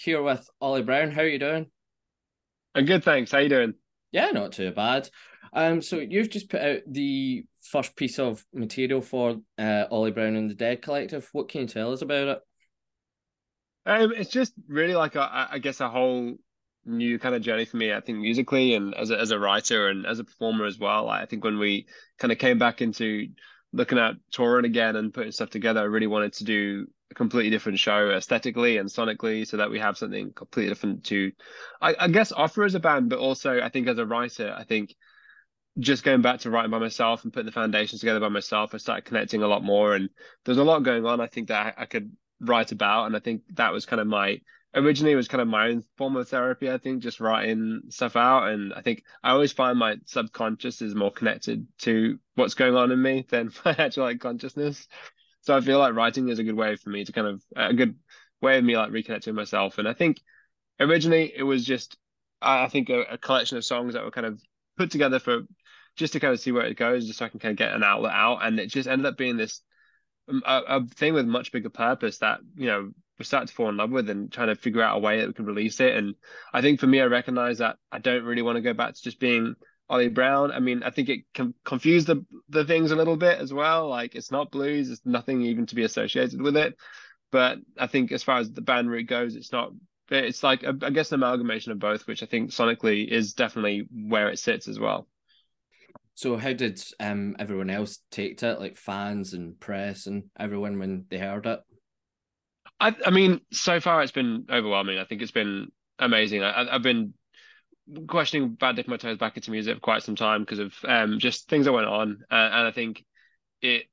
here with Oli Brown. How are you doing? I'm good, thanks. How you doing? Yeah, not too bad. So you've just put out the first piece of material for Oli Brown and the Dead Collective. What can you tell us about it? It's just really like I guess a whole new kind of journey for me. I think musically and as a writer and as a performer as well. I think when we kind of came back into looking at touring again and putting stuff together, I really wanted to do a completely different show aesthetically and sonically, so that we have something completely different to, I guess, offer as a band, but also I think as a writer, I think just going back to writing by myself and putting the foundations together by myself, I started connecting a lot more. And there's a lot going on, I think, that I could write about. And I think that was kind of originally it was kind of my own form of therapy, I think, just writing stuff out. And I think I always find my subconscious is more connected to what's going on in me than my actual like consciousness. So I feel like writing is a good way for me to kind of a good way of me like reconnecting with myself. And I think originally it was just I think a collection of songs that were kind of put together for just to kind of see where it goes, just so I can kind of get an outlet out. And it just ended up being this a thing with much bigger purpose that we started to fall in love with and trying to figure out a way that we can release it. And I think for me, I recognize that I don't really want to go back to just being Ollie Brown. I mean, I think it can confuse the things a little bit as well. Like it's not blues, it's nothing even to be associated with it. But I think as far as the band route goes, it's not. It's like I guess an amalgamation of both, which I think sonically is definitely where it sits as well. So how did everyone else take to it, like fans and press and everyone when they heard it? I mean, so far it's been overwhelming. I think it's been amazing. I've been questioning about dipping my toes back into music for quite some time because of just things that went on, and I think it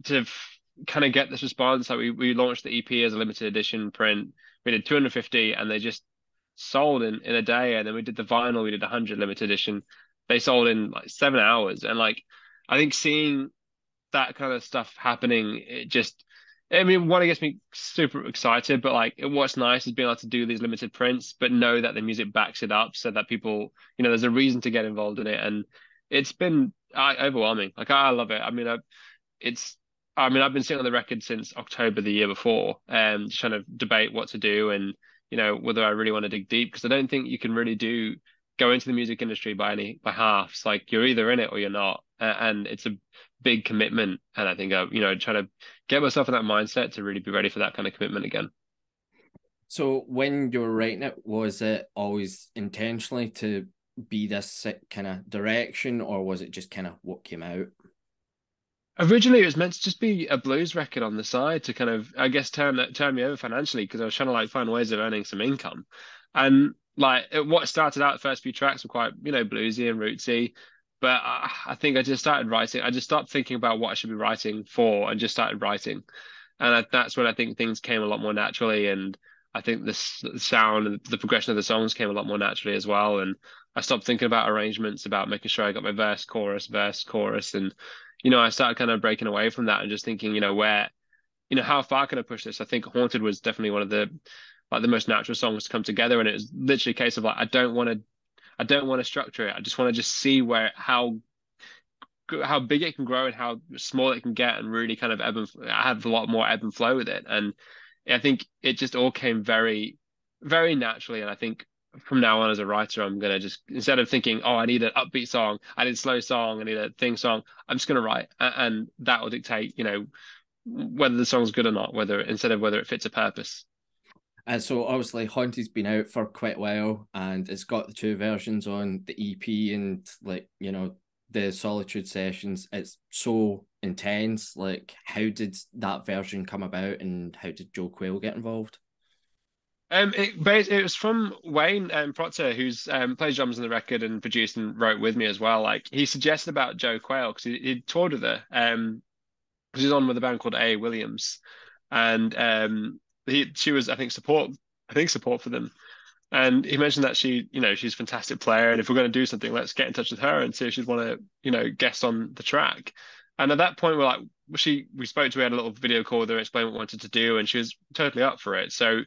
to kind of get this response. Like we launched the EP as a limited edition print. We did 250, and they just sold in a day. And then we did the vinyl. We did 100 limited edition. They sold in like 7 hours, and like I think seeing that kind of stuff happening, it just, I mean, one, it gets me super excited, but like, what's nice is being able to do these limited prints, but know that the music backs it up so that people, there's a reason to get involved in it. And it's been overwhelming. Like, I love it. It's, I've been sitting on the record since October the year before, just trying to debate what to do and, whether I really want to dig deep, because I don't think you can really go into the music industry by halves. Like you're either in it or you're not, and it's a big commitment. And I think trying to get myself in that mindset to really be ready for that kind of commitment again. So when you were writing it, was it always intentionally to be this kind of direction, or was it just kind of what came out? Originally, it was meant to just be a blues record on the side to kind of, I guess, turn me over financially because I was trying to like find ways of earning some income. And like what started out, the first few tracks were quite, bluesy and rootsy. But I think I just started writing. I just started thinking about what I should be writing for and just started writing. And that's when I think things came a lot more naturally. And I think the sound and the progression of the songs came a lot more naturally as well. And I stopped thinking about arrangements, about making sure I got my verse, chorus. And, I started kind of breaking away from that and just thinking, how far can I push this? I think Haunted was definitely one of the most natural songs to come together. And it was literally a case of like, I don't want to structure it. I just want to just see where how big it can grow and how small it can get and really kind of have a lot more ebb and flow with it. And I think it just all came very, very naturally. And I think from now on as a writer, I'm gonna just instead of thinking, oh, I need an upbeat song, I need a slow song, I need a thing song, I'm just gonna write, and that will dictate, whether the song's good or not, whether instead of whether it fits a purpose. And so obviously Haunted's been out for quite a while and it's got the two versions on the EP and like, the Solitude sessions. It's so intense. Like how did that version come about and how did Joe Quayle get involved? It was from Wayne Proctor, who's plays drums on the record and produced and wrote with me as well. Like he suggested about Joe Quayle because he toured with her, because he's on with a band called A. Williams, and she was I think support for them. And he mentioned that she's a fantastic player, and if we're going to do something, let's get in touch with her and see if she'd want to guest on the track. And at that point, we're like, we spoke to her, had a little video call with her, explained what we wanted to do, and she was totally up for it. So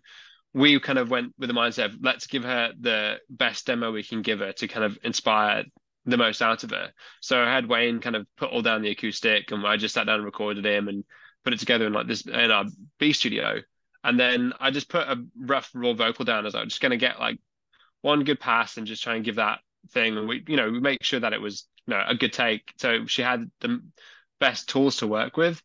we kind of went with the mindset of let's give her the best demo we can give her to kind of inspire the most out of her. So I had Wayne kind of put all down the acoustic, and I just sat down and recorded him and put it together in like this in our B studio. And then I just put a rough raw vocal down as I was just going to get like one good pass and just try and give that thing. And we make sure that it was, a good take. So she had the best tools to work with.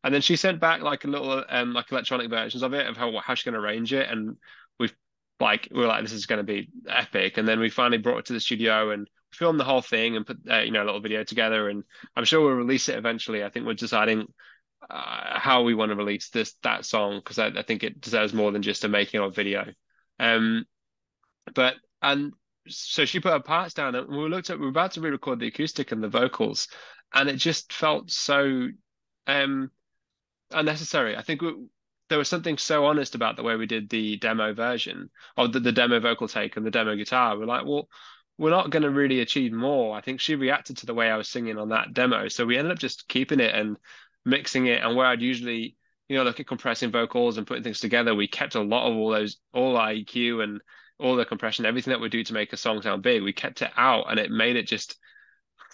And then she sent back like a little like electronic versions of it of how she's going to arrange it. And we've we were like, this is going to be epic. And then we finally brought it to the studio and filmed the whole thing and put a little video together. And I'm sure we'll release it eventually. I think we're deciding how we want to release that song because I think it deserves more than just a making of video. Um, but and so she put her parts down and we were about to re-record the acoustic and the vocals, and it just felt so um unnecessary. I think there was something so honest about the way we did the demo version or the demo vocal take and the demo guitar. We're like, well, we're not going to really achieve more. I think she reacted to the way I was singing on that demo. So we ended up just keeping it and mixing it. And where I'd usually, look at compressing vocals and putting things together, we kept a lot of all our EQ and all the compression, everything that we do to make a song sound big. We kept it out and it made it just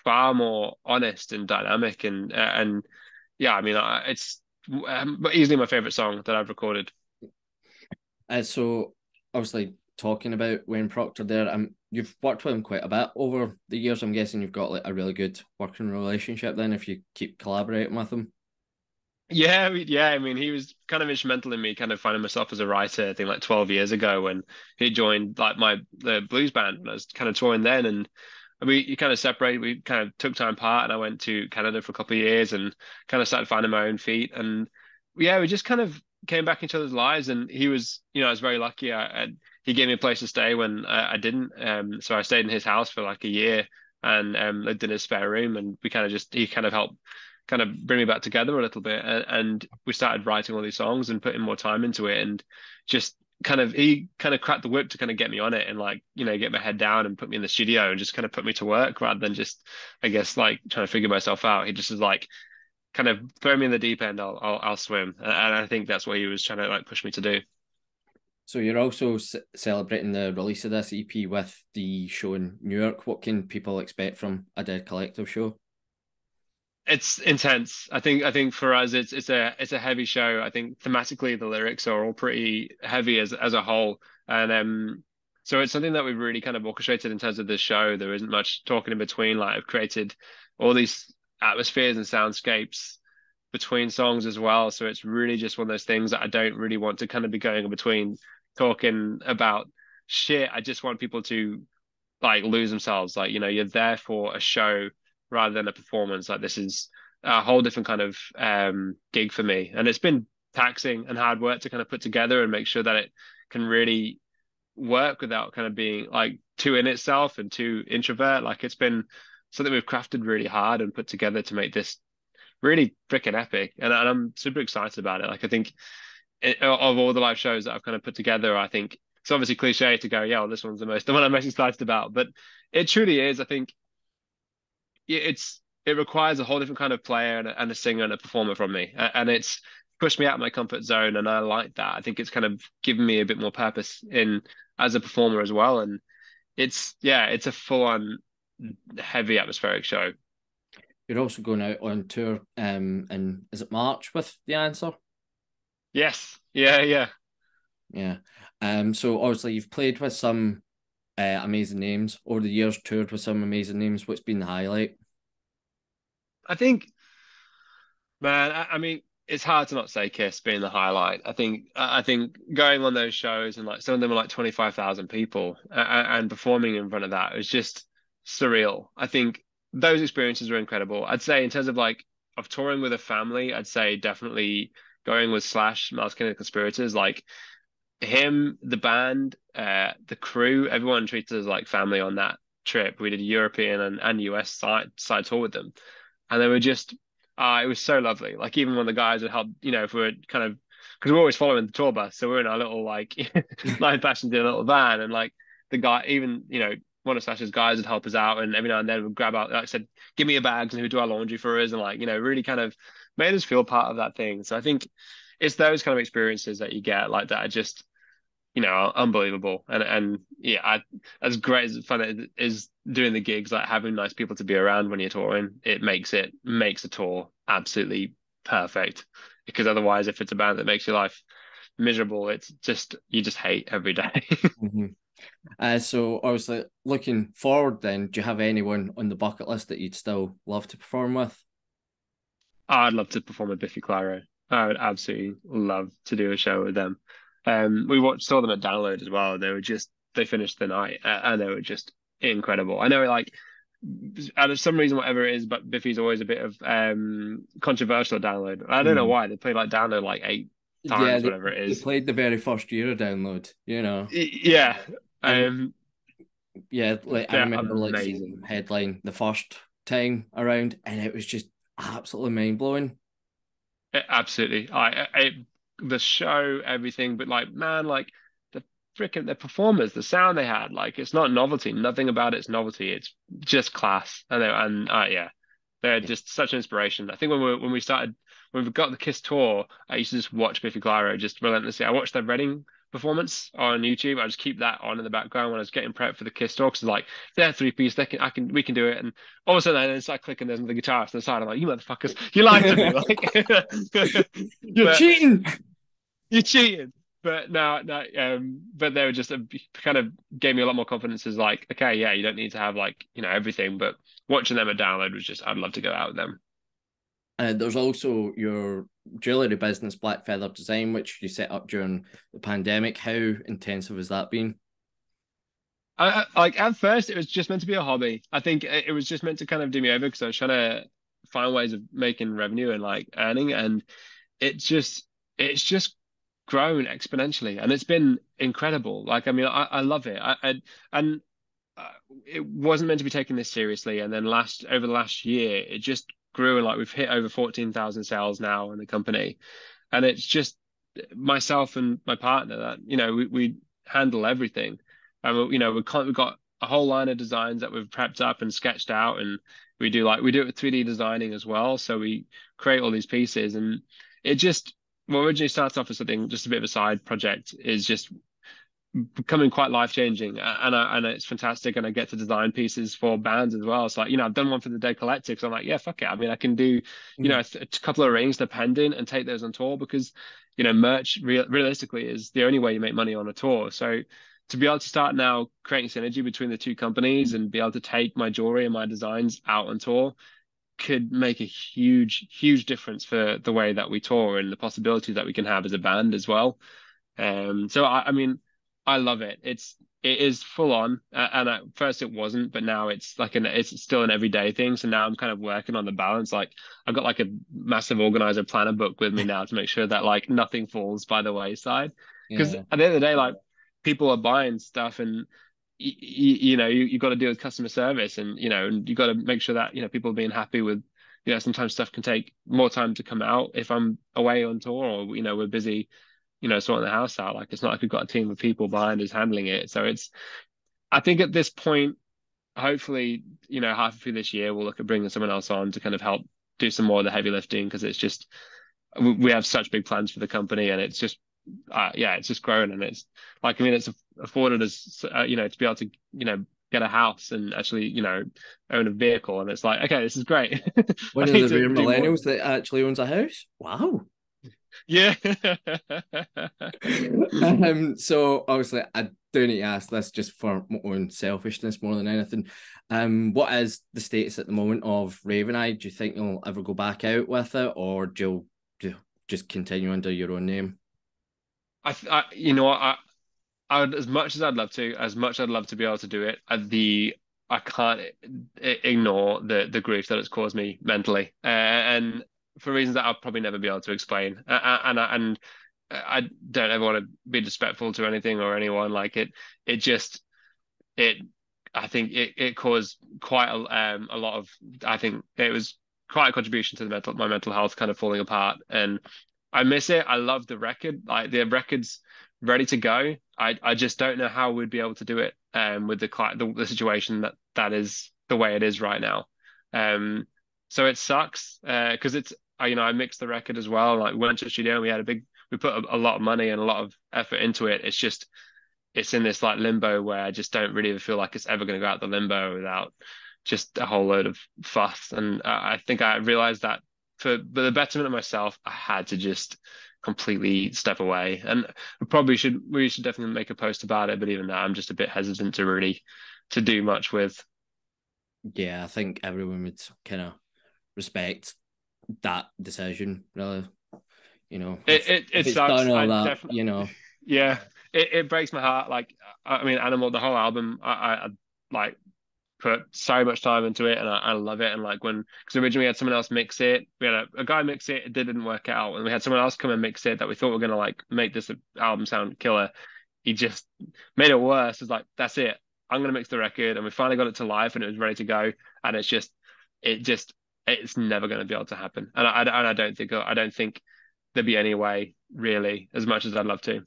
far more honest and dynamic. And yeah, I mean, it's easily my favorite song that I've recorded. So obviously talking about Wayne Proctor there, you've worked with him quite a bit over the years. I'm guessing you've got like a really good working relationship then if you keep collaborating with him. Yeah. I mean, he was kind of instrumental in me kind of finding myself as a writer, I think like 12 years ago when he joined like the blues band when I was kind of touring then. And we kind of separated, we kind of took time apart and I went to Canada for a couple of years and kind of started finding my own feet. And yeah, we just kind of came back into each other's lives. And he was, I was very lucky. He gave me a place to stay when I didn't. So I stayed in his house for like a year and lived in his spare room. And he kind of helped kind of bring me back together a little bit. And we started writing all these songs and putting more time into it. And just he kind of cracked the whip to kind of get me on it and like, get my head down and put me in the studio and just kind of put me to work rather than just, I guess, like trying to figure myself out. He just was like, kind of throw me in the deep end, I'll swim. And I think that's what he was trying to like push me to do. So you're also celebrating the release of this EP with the show in New York. What can people expect from a Dead Collective show? It's intense. I think for us it's a heavy show. I think thematically the lyrics are all pretty heavy as a whole. And so it's something that we've really kind of orchestrated in terms of this show. There isn't much talking in between. Like I've created all these atmospheres and soundscapes between songs as well. So it's really just one of those things that I don't really want to kind of be going in between talking about shit. I just want people to like lose themselves. Like, you're there for a show rather than a performance. Like this is a whole different kind of gig for me. And it's been taxing and hard work to kind of put together and make sure that it can really work without kind of being like too in itself and too introvert. Like it's been something we've crafted really hard and put together to make this really freaking epic. And I'm super excited about it. Like I think of all the live shows that I've kind of put together, I think it's obviously cliche to go, yeah, well, this one's the one I'm most excited about, but it truly is. I think it requires a whole different kind of player and a singer and a performer from me, and it's pushed me out of my comfort zone, and I like that. I think it's kind of given me a bit more purpose in as a performer as well, and it's a full on heavy atmospheric show. You're also going out on tour in is it March with The Answer? Yes, yeah. Yeah. So obviously you've played with some amazing names over the years, toured with some amazing names. What's been the highlight? I think, man, I mean, it's hard to not say Kiss being the highlight. I think going on those shows and like some of them are like 25,000 people and performing in front of that, it was just surreal. I think those experiences were incredible. I'd say in terms of like of touring with a family, I'd say definitely going with Slash, Mouse King and the Conspirators, like him, the band, the crew, everyone treated us like family on that trip. We did a European and US side tour with them, and they were just, it was so lovely. Like even when the guys would help, if we are kind of, because we're always following the tour bus, so we're in our little like nine passenger little van, and like the guy, even one of Sash's guys would help us out, and every now and then would grab out, like I said, give me your bags, and he would do our laundry for us, and like really kind of made us feel part of that thing. So I think it's those kind of experiences that you get like that are just unbelievable. And yeah, as great as fun it is doing the gigs, like having nice people to be around when you're touring, it makes a tour absolutely perfect. Because otherwise, if it's a band that makes your life miserable. It's just you just hate every day. Mhm. So obviously looking forward then, do you have anyone on the bucket list that you'd still love to perform with? I'd love to perform with Biffy Clyro. I would absolutely love to do a show with them. We saw them at Download as well. They finished the night and they were just incredible. I know like out of some reason, whatever it is, but Biffy's always a bit of controversial at Download. I don't know Mm. why. They played like Download like eight Yeah, times, whatever it they is. played the very first year of Download, Yeah. and Um, yeah, like I they're remember like seeing amazing. them headline the first time around, and it was just absolutely mind blowing. Absolutely. The show, everything, but like, man, like the the performers, the sound they had, like it's not novelty. Nothing about it's novelty. It's just class. Yeah, they're Yeah. just such an inspiration. I think when we got the Kiss tour, I used to just watch Biffy Clyro just relentlessly. I watched their Reading performance on YouTube. I just keep that on in the background when I was getting prepped for the Kiss tour because like they're three piece, we can do it. And all of a sudden, I then start clicking. There's the guitarist on the side. I'm like, you motherfuckers, you lied to me. Like, You're but cheating. you cheated. But no, no. But they were just kind of gave me a lot more confidence. As like, okay, yeah, you don't need to have like everything, but watching them at Download was just, I'd love to go out with them. There's also your jewellery business, Black Feather Design, which you set up during the pandemic. How intensive has that been? Like at first, it was just meant to be a hobby. I think it was just meant to kind of do me over because I was trying to find ways of making revenue and like earning, and it's just grown exponentially, and it's been incredible. Like, I mean, I love it. And uh, it wasn't meant to be taken this seriously, and then last over the last year, it just grew, and like we've hit over 14,000 sales now in the company, and it's just myself and my partner that we handle everything, and we've got a whole line of designs that we've prepped up and sketched out, and we do it with 3D designing as well. So we create all these pieces, and it just what originally starts off as something just a bit of a side project is just becoming quite life changing, and it's fantastic, and I get to design pieces for bands as well. So like I've done one for the Dead Collective, so I'm like, yeah, fuck it. I mean, I can do Mm. a couple of rings depending and take those on tour because merch realistically is the only way you make money on a tour. So to be able to start now creating synergy between the two companies and be able to take my jewelry and my designs out on tour could make a huge difference for the way that we tour and the possibilities that we can have as a band as well. So I mean, I love it. It is full on, and at first it wasn't, but now it's still an everyday thing. So now I'm kind of working on the balance. Like I've got like a massive organizer planner book with me now to make sure that like nothing falls by the wayside. Because Yeah. at the end of the day, like people are buying stuff, and you got to deal with customer service, and and you got to make sure that people are being happy with. Sometimes stuff can take more time to come out if I'm away on tour or we're busy sorting the house out. Like it's not like we've got a team of people behind us handling it. So I think at this point, hopefully, halfway through this year, we'll look at bringing someone else on to kind of help do some more of the heavy lifting because it's just, we have such big plans for the company and it's just, yeah, it's just growing and it's like, I mean, it's afforded us, to be able to, get a house and actually, own a vehicle. And it's like, okay, this is great. One I of need the to rare do more. millennials that actually owns a house. Wow. Yeah. So obviously I do need to ask this just for my own selfishness more than anything. What is the status at the moment of Raven Eye? Do you think you'll ever go back out with it, or do you just continue under your own name? You know what, I would, as much as I'd love to be able to do it, I can't ignore the grief that it's caused me mentally, and for reasons that I'll probably never be able to explain. And I don't ever want to be disrespectful to anything or anyone. Like it just it. I think it caused quite a lot of. I think it was quite a contribution to my mental health kind of falling apart, and I miss it. I love the record. Like the record's ready to go. I just don't know how we'd be able to do it with the situation that is the way it is right now. Um, so it sucks because I mixed the record as well. Like we went to the studio and we put a lot of money and a lot of effort into it. It's in this like limbo where I just don't really feel like it's ever going to go out the limbo without just a whole load of fuss. And I think I realized that for the betterment of myself, I had to just completely step away. And we should definitely make a post about it. But even now, I'm just a bit hesitant to really to do much with. Yeah, I think everyone would kind of respect that decision, really. You know, if It it's done sucks. all I that, definitely yeah. It breaks my heart. Like I mean, Animal, the whole album, I like put so much time into it, and I love it. And like when, because originally we had someone else mix it, we had a guy mix it, it didn't work out, and we had someone else come and mix it that we thought were gonna like make this album sound killer. He just made it worse. It's like that's it. I'm gonna mix the record, and we finally got it to life, and it was ready to go, and it just, it's never gonna be able to happen. And I don't think there'd be any way really, as much as I'd love to.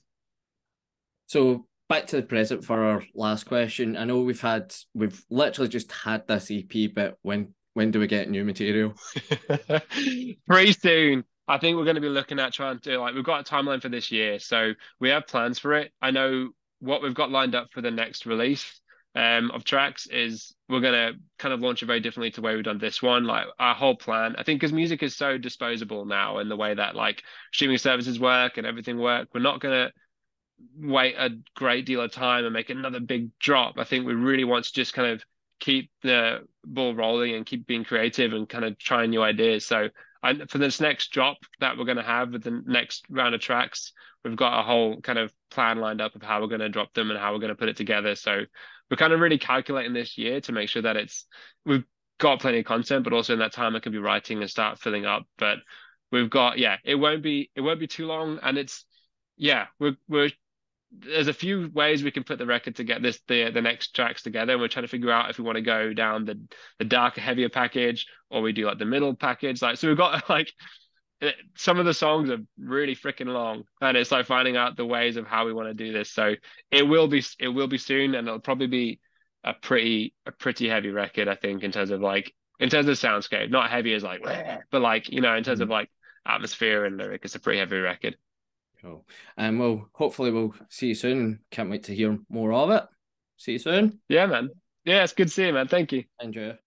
so back to the present for our last question. I know we've literally just had this EP, but when do we get new material? Pretty soon. I think we're going to be looking at trying to like we've got a timeline for this year, so we have plans for it. I know what we've got lined up for the next release of tracks is we're going to kind of launch it very differently to the way we've done this one. Like our whole plan, I think, because music is so disposable now in the way that like streaming services work and everything work, we're not going to wait a great deal of time and make another big drop. I think we really want to just kind of keep the ball rolling and keep being creative and kind of trying new ideas. So for this next drop that we're going to have with the next round of tracks, we've got a whole kind of plan lined up of how we're going to drop them and how we're going to put it together. So we're kind of really calculating this year to make sure that we've got plenty of content, but also in that time I can be writing and start filling up. But we've got, yeah, it won't be too long, and it's, yeah, we're there's a few ways we can put the record to get the next tracks together, and we're trying to figure out if we want to go down the darker, heavier package, or we do like the middle package. Like, so we've got like some of the songs are really freaking long, and it's like finding out the ways of how we want to do this. So it will be soon, and it'll probably be a pretty heavy record, I think, in terms of soundscape, not heavy as like, but like, you know, in terms of Mhm. like atmosphere and lyric, it's a pretty heavy record. Cool. Well, hopefully we'll see you soon. Can't wait to hear more of it. See you soon. Yeah, man. Yeah, it's good seeing you, man. Thank you. Enjoy.